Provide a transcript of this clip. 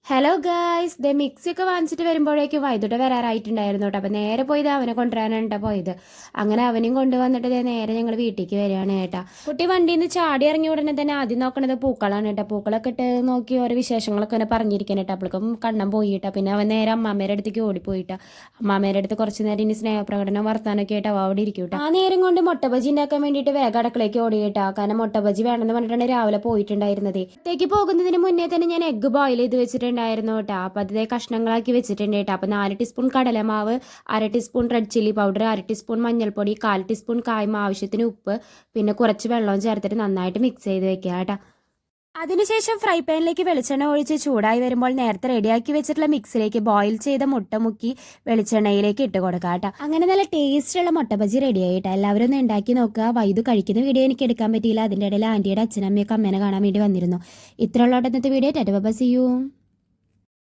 Hello guys ദേ മിക്സിയൊക്കെ വാങ്ങിച്ചിട്ട് വരുമ്പോഴേക്കും വൈദ്യുത വരാറായിട്ടുണ്ടായിരുന്നു കേട്ടോ. അപ്പോൾ നേരെ പോയത് അവനെ കൊണ്ടുവരാനാണ് പോയത്. അങ്ങനെ അവനെയും കൊണ്ടുവന്നിട്ട് നേരെ ഞങ്ങൾ വീട്ടിലേക്ക് വരികയാണ് കേട്ടോ. കുട്ടി വണ്ടിയിൽ നിന്ന് ചാടി ഇറങ്ങിയ ഉടനെ തന്നെ ആദ്യം നോക്കണത് പൂക്കളാണ് കേട്ടോ. പൂക്കളൊക്കെ ഇട്ട് നോക്കി ഓരോ വിശേഷങ്ങളൊക്കെ തന്നെ പറഞ്ഞിരിക്കാൻ കേട്ടോ. അപ്പോഴേക്കും കണ്ണം പോയിട്ടാ. പിന്നെ അവൻ നേരെ അമ്മാമ്മേരുടെ അടുത്തേക്ക് ഓടിപ്പോയിട്ടാ. അമ്മാമ്മേരുടെ അടുത്ത് കുറച്ച് നേരം ഇനി സ്നേഹപ്രകടനം വർത്താനൊക്കെ ആയിട്ട് അവിടെ ഇരിക്കും കേട്ടോ. ആ നേരം കൊണ്ട് മുട്ട ബജി ഉണ്ടാക്കാൻ വേണ്ടിയിട്ട് വേഗം അടുക്കളയ്ക്ക് ഓടിയിട്ടാ. കാരണം മുട്ട ബജി വേണമെന്ന് പറഞ്ഞിട്ടാണ് രാവിലെ പോയിട്ടുണ്ടായിരുന്നത്. ഇത്തേക്ക് പോകുന്നതിന് മുന്നേ തന്നെ ഞാൻ എഗ്ഗ് ബോയിൽ ചെയ്ത് വെച്ചിട്ടുണ്ടായിരുന്നു കേട്ടോ. അപ്പം അതേ കഷ്ണങ്ങളാക്കി വെച്ചിട്ടുണ്ട് കേട്ടോ. അപ്പം 4 ടീസ്പൂൺ കടലമാവ്, 1/2 teaspoon red chilli powder, 1/2 teaspoon മഞ്ഞൾപ്പൊടി, 1/4 ടീസ്പൂൺ കായ്മ, ആവശ്യത്തിന് ഉപ്പ്, പിന്നെ കുറച്ച് വെള്ളവും ചേർത്തിട്ട് നന്നായിട്ട് മിക്സ് ചെയ്ത് വെക്കുക കേട്ടോ. അതിനുശേഷം ഫ്രൈ പാനിലേക്ക് വെളിച്ചെണ്ണ ഒഴിച്ച് ചൂടായി വരുമ്പോൾ നേരത്തെ റെഡിയാക്കി വെച്ചിട്ടുള്ള മിക്സിലേക്ക് ബോയിൽ ചെയ്ത മുട്ട മുക്കി വെളിച്ചെണ്ണയിലേക്ക് ഇട്ട് കൊടുക്കാം കേട്ടോ. അങ്ങനെ നല്ല ടേസ്റ്റുള്ള മുട്ട ബജി റെഡി ആയിട്ടോ. എല്ലാവരും ഒന്ന് ഉണ്ടാക്കി നോക്കുക. വൈദ്യു കഴിക്കുന്ന വീഡിയോ എനിക്ക് എടുക്കാൻ പറ്റിയില്ല. അതിൻ്റെ ഇടയിൽ ആൻറ്റിയുടെ അച്ഛനമ്മയൊക്കെ അമ്മേനെ കാണാൻ വേണ്ടി വന്നിരുന്നു. ഇത്രയുള്ള ഇന്നത്തെ video. Tata bye bye, see U.